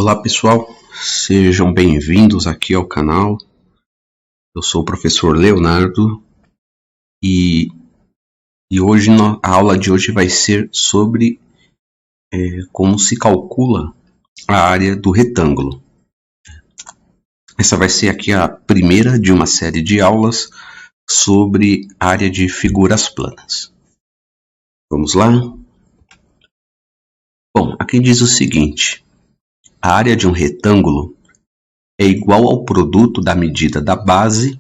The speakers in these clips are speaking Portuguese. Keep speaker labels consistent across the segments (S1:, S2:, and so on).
S1: Olá pessoal, sejam bem-vindos aqui ao canal. Eu sou o professor Leonardo e hoje a aula de hoje vai ser sobre como se calcula a área do retângulo. Essa vai ser aqui a primeira de uma série de aulas sobre área de figuras planas. Vamos lá? Bom, aqui diz o seguinte: a área de um retângulo é igual ao produto da medida da base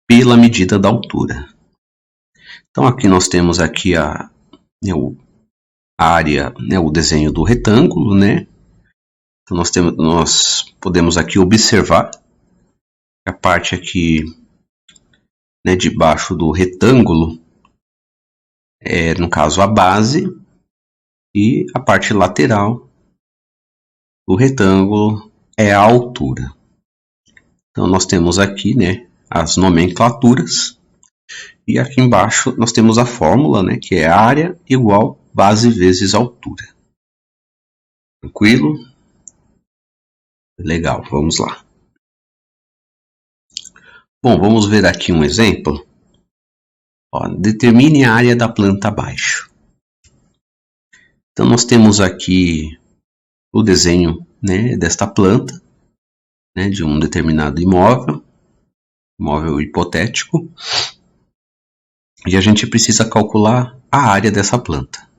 S1: pela medida da altura. Então aqui nós temos aqui a área, o desenho do retângulo, né? Então nós podemos aqui observar a parte aqui, né, debaixo do retângulo é, no caso, a base, e a parte lateral do retângulo é a altura. Então nós temos aqui, né, as nomenclaturas, e aqui embaixo nós temos a fórmula, né, que é área igual base vezes altura. Tranquilo? Legal, vamos lá. Bom, vamos ver aqui um exemplo. Ó, determine a área da planta abaixo. Então nós temos aqui o desenho, né, desta planta, né, de um determinado imóvel hipotético, e a gente precisa calcular a área dessa planta.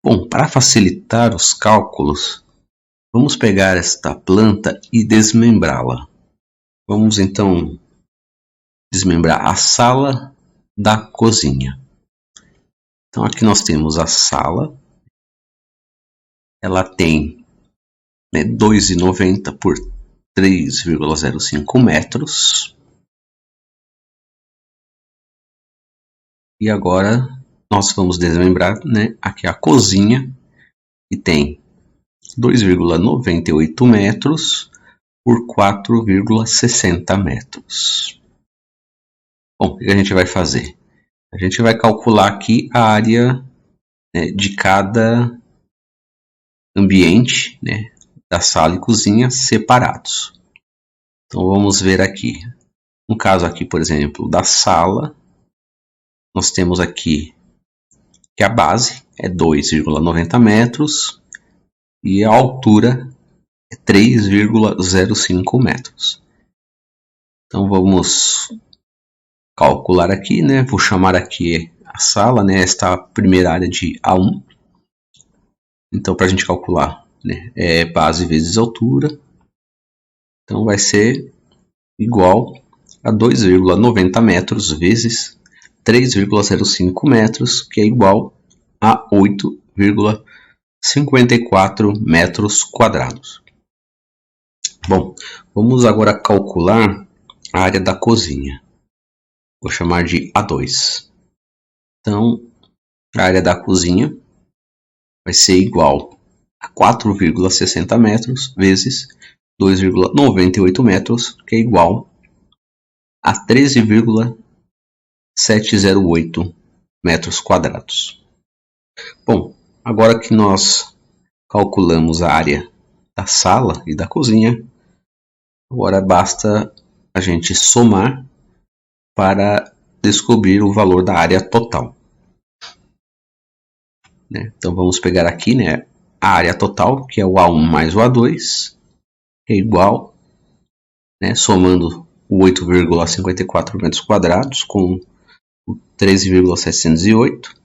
S1: Bom, para facilitar os cálculos, vamos pegar esta planta e desmembrá-la. Vamos então desmembrar a sala da cozinha. Então aqui nós temos a sala. Ela tem, né, 2,90 por 3,05 metros. E agora nós vamos desmembrar, né, aqui a cozinha, que tem 2,98 metros por 4,60 metros. Bom, o que a gente vai fazer? A gente vai calcular aqui a área, né, de cada ambiente, né, da sala e cozinha separados. Então vamos ver aqui. No caso aqui, por exemplo, da sala, nós temos aqui que a base é 2,90 metros e a altura é 3,05 metros. Então vamos calcular aqui, né? Vou chamar aqui a sala, né? Esta primeira área de A1. Então para a gente calcular, né, é base vezes altura. Então vai ser igual a 2,90 metros vezes 3,05 metros, que é igual a 8,54 metros quadrados. Bom, vamos agora calcular a área da cozinha. Vou chamar de A2. Então, a área da cozinha vai ser igual a 4,60 metros vezes 2,98 metros, que é igual a 13,708 metros quadrados. Bom, agora que nós calculamos a área da sala e da cozinha, agora basta a gente somar para descobrir o valor da área total. Né? Então vamos pegar aqui, né, a área total, que é o A1 mais o A2, que é igual, né, somando o 8,54 metros quadrados com o 13,708,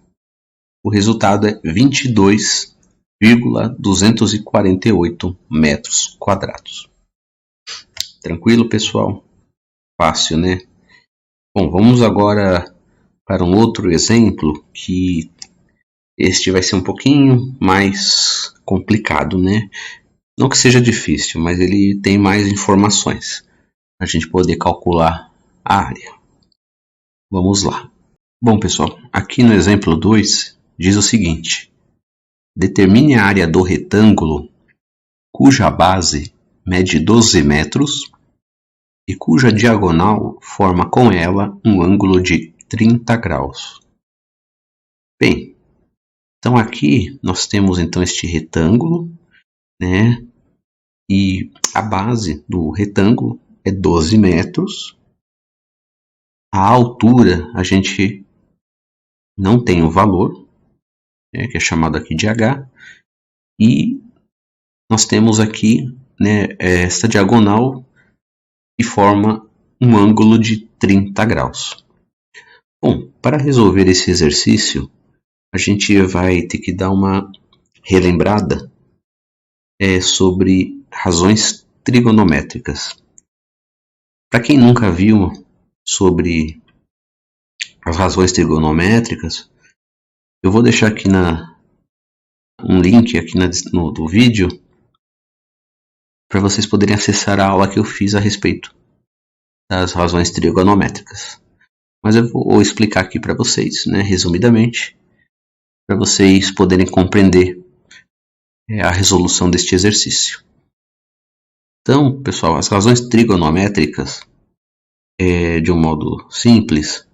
S1: o resultado é 22,248 metros quadrados. Tranquilo, pessoal? Fácil, né? Bom, vamos agora para um outro exemplo, que este vai ser um pouquinho mais complicado, né? Não que seja difícil, mas ele tem mais informações para a gente poder calcular a área. Vamos lá. Bom, pessoal, aqui no exemplo 2 diz o seguinte: determine a área do retângulo cuja base mede 12 metros e cuja diagonal forma com ela um ângulo de 30 graus. Bem, então aqui nós temos então este retângulo, né, E a base do retângulo é 12 metros. A altura a gente não tem o valor, né, que é chamado aqui de H. E nós temos aqui, né, esta diagonal que forma um ângulo de 30 graus. Bom, para resolver esse exercício, a gente vai ter que dar uma relembrada sobre razões trigonométricas. Para quem nunca viu sobre as razões trigonométricas, eu vou deixar aqui um link aqui do vídeo para vocês poderem acessar a aula que eu fiz a respeito das razões trigonométricas. Mas eu vou explicar aqui para vocês, né, resumidamente, para vocês poderem compreender a resolução deste exercício. Então, pessoal, as razões trigonométricas, de um modo simples,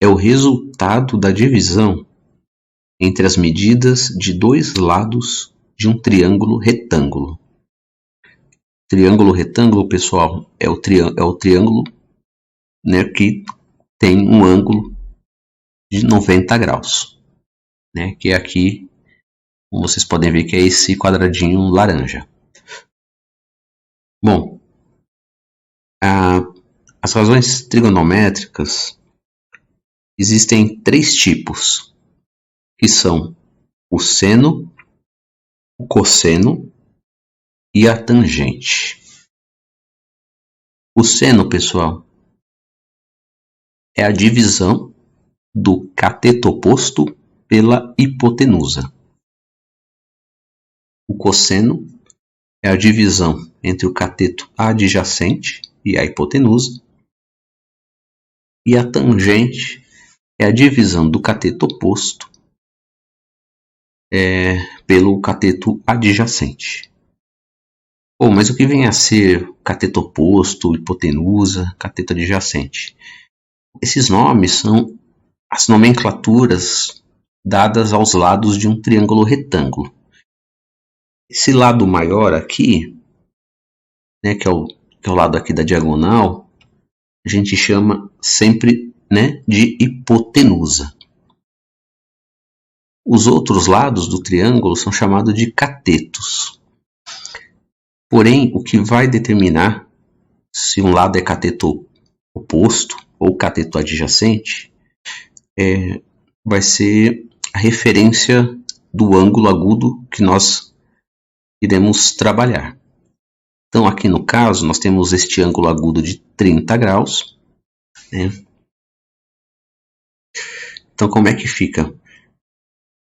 S1: é o resultado da divisão entre as medidas de dois lados de um triângulo retângulo. Triângulo retângulo, pessoal, é o triângulo, né, que tem um ângulo de 90 graus, né, que é aqui, como vocês podem ver, que é esse quadradinho laranja. Bom, as razões trigonométricas existem 3 tipos, que são o seno, o cosseno e a tangente. O seno, pessoal, é a divisão do cateto oposto pela hipotenusa. O cosseno é a divisão entre o cateto adjacente e a hipotenusa. E a tangente é a divisão do cateto oposto pelo cateto adjacente. Bom, mas o que vem a ser cateto oposto, hipotenusa, cateto adjacente? Esses nomes são as nomenclaturas dadas aos lados de um triângulo retângulo. Esse lado maior aqui, né, que é o lado aqui da diagonal, a gente chama sempre, né, de hipotenusa. Os outros lados do triângulo são chamados de catetos. Porém, o que vai determinar se um lado é cateto oposto ou cateto adjacente vai ser a referência do ângulo agudo que nós iremos trabalhar. Então, aqui no caso, nós temos este ângulo agudo de 30 graus. Né? Então, como é que fica?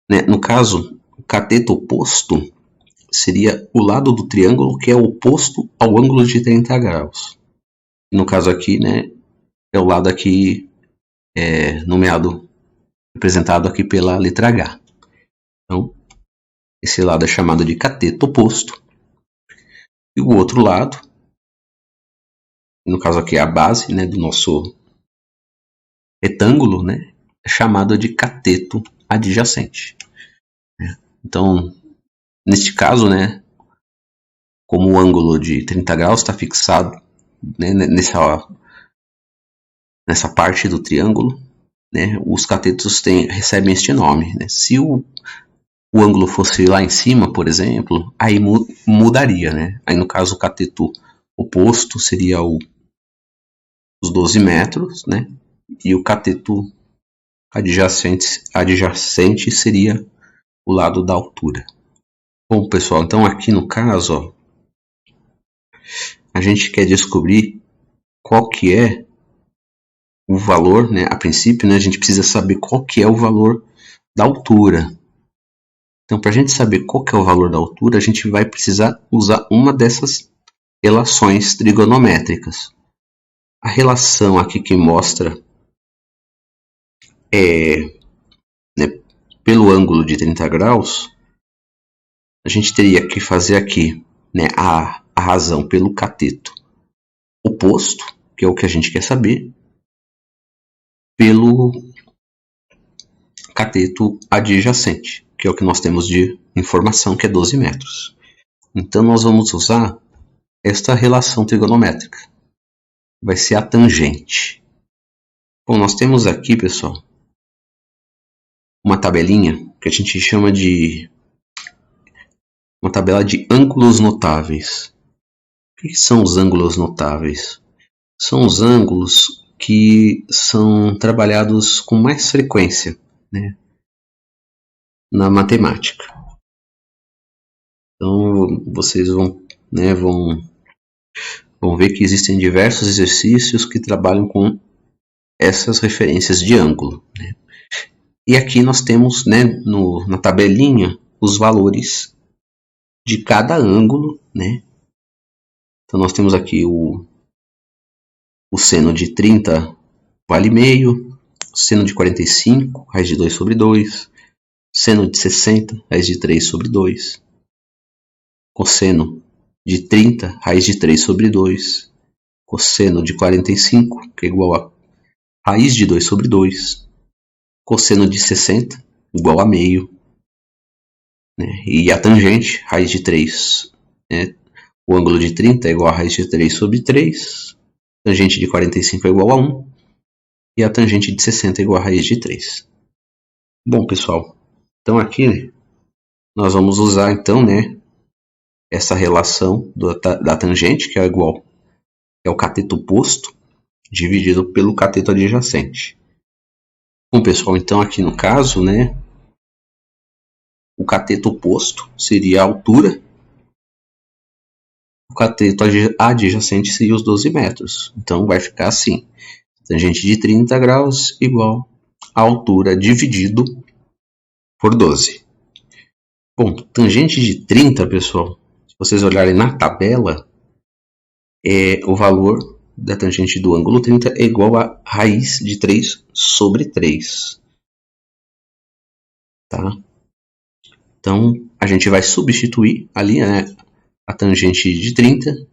S1: Né? No caso, o cateto oposto seria o lado do triângulo que é oposto ao ângulo de 30 graus. No caso aqui, né, é o lado aqui nomeado, representado aqui pela letra H. Então, esse lado é chamado de cateto oposto. E o outro lado, no caso aqui é a base, né, do nosso retângulo, né, é chamado de cateto adjacente. Então, neste caso, né, como o ângulo de 30 graus está fixado, né, nessa parte do triângulo, né, os catetos recebem este nome. Né? Se o ângulo fosse lá em cima, por exemplo, aí mudaria. Né? Aí no caso o cateto oposto seria os 12 metros, né? E o cateto adjacente seria o lado da altura. Bom, pessoal, então aqui no caso, ó, a gente quer descobrir qual que é o valor, né? A princípio, né, a gente precisa saber qual que é o valor da altura. Então, para a gente saber qual que é o valor da altura, a gente vai precisar usar uma dessas relações trigonométricas. A relação aqui que mostra né, pelo ângulo de 30 graus, a gente teria que fazer aqui, né, a razão pelo cateto oposto, que é o que a gente quer saber, pelo cateto adjacente, que é o que nós temos de informação, que é 12 metros. Então, nós vamos usar esta relação trigonométrica. Vai ser a tangente. Bom, nós temos aqui, pessoal, uma tabelinha que a gente chama de uma tabela de ângulos notáveis. O que são os ângulos notáveis? São os ângulos que são trabalhados com mais frequência, né, na matemática. Então, vocês vão ver que existem diversos exercícios que trabalham com essas referências de ângulo, né? E aqui nós temos, né, na tabelinha os valores de cada ângulo, né? Então nós temos aqui o seno de 30 vale meio, seno de 45, raiz de 2 sobre 2, seno de 60, raiz de 3 sobre 2, cosseno de 30, raiz de 3 sobre 2, cosseno de 45, que é igual a raiz de 2 sobre 2, cosseno de 60, igual a meio, né? E a tangente, raiz de 3, né? O ângulo de 30 é igual a raiz de 3 sobre 3, tangente de 45 é igual a 1, e a tangente de 60 é igual a raiz de 3. Bom, pessoal, então aqui nós vamos usar então, né, essa relação da tangente, que é igual é o cateto oposto dividido pelo cateto adjacente. Bom, pessoal, então aqui no caso, né, o cateto oposto seria a altura, o cateto adjacente seria os 12 metros. Então vai ficar assim: tangente de 30 graus igual a altura dividido por 12. Bom, tangente de 30, pessoal, se vocês olharem na tabela, o valor da tangente do ângulo 30 é igual a raiz de 3 sobre 3. Tá? Então, a gente vai substituir ali, né, a tangente de 30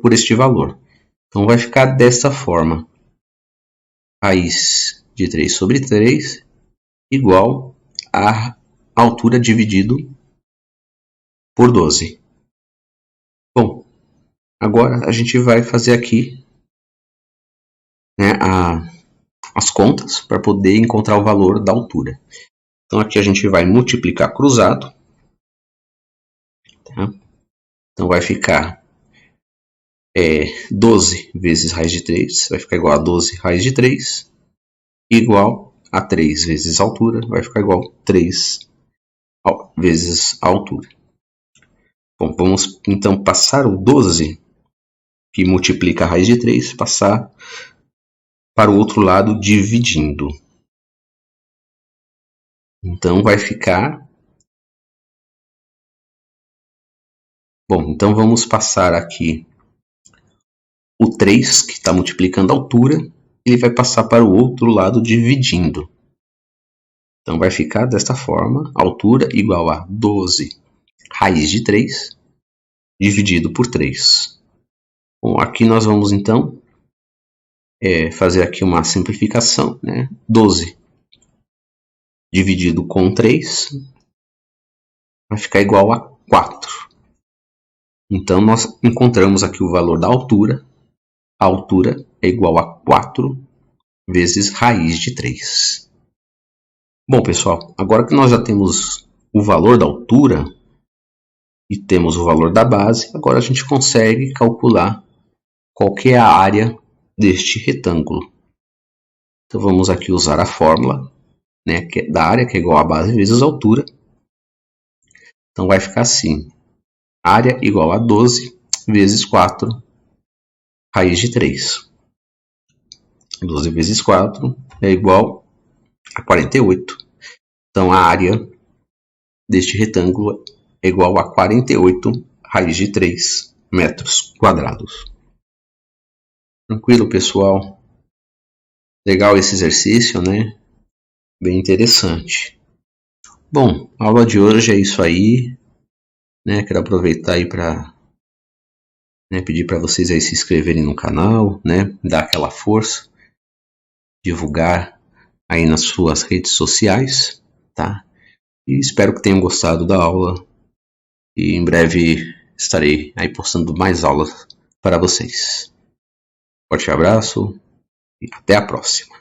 S1: por este valor. Então, vai ficar dessa forma: raiz de 3 sobre 3 igual a altura dividido por 12. Bom, agora a gente vai fazer aqui, né, as contas para poder encontrar o valor da altura. Então aqui a gente vai multiplicar cruzado, tá? Então vai ficar 12 vezes raiz de 3, vai ficar igual a 12 raiz de 3, igual a 3 vezes a altura, vai ficar igual a 3 vezes a altura. Bom, vamos então passar o 12, que multiplica a raiz de 3, passar para o outro lado dividindo. Então vai ficar... Bom, então vamos passar aqui o 3, que está multiplicando a altura, ele vai passar para o outro lado dividindo. Então vai ficar desta forma: altura igual a 12 raiz de 3 dividido por 3. Bom, aqui nós vamos então fazer aqui uma simplificação, né? 12 dividido com 3 vai ficar igual a 4. Então nós encontramos aqui o valor da altura. A altura é igual a 4 vezes raiz de 3. Bom, pessoal, agora que nós já temos o valor da altura e temos o valor da base, agora a gente consegue calcular qual que é a área deste retângulo. Então vamos aqui usar a fórmula, né, da área, que é igual a base vezes a altura. Então vai ficar assim: área igual a 12 vezes 4 raiz de 3. 12 vezes 4 é igual a 48. Então a área deste retângulo é igual a 48 raiz de 3 metros quadrados. Tranquilo, pessoal? Legal esse exercício, né? Bem interessante. Bom, a aula de hoje é isso aí, né? Quero aproveitar aí para pedir para vocês aí se inscreverem no canal, né? Dar aquela força, divulgar aí nas suas redes sociais, tá? E espero que tenham gostado da aula e em breve estarei aí postando mais aulas para vocês. Forte abraço e até a próxima.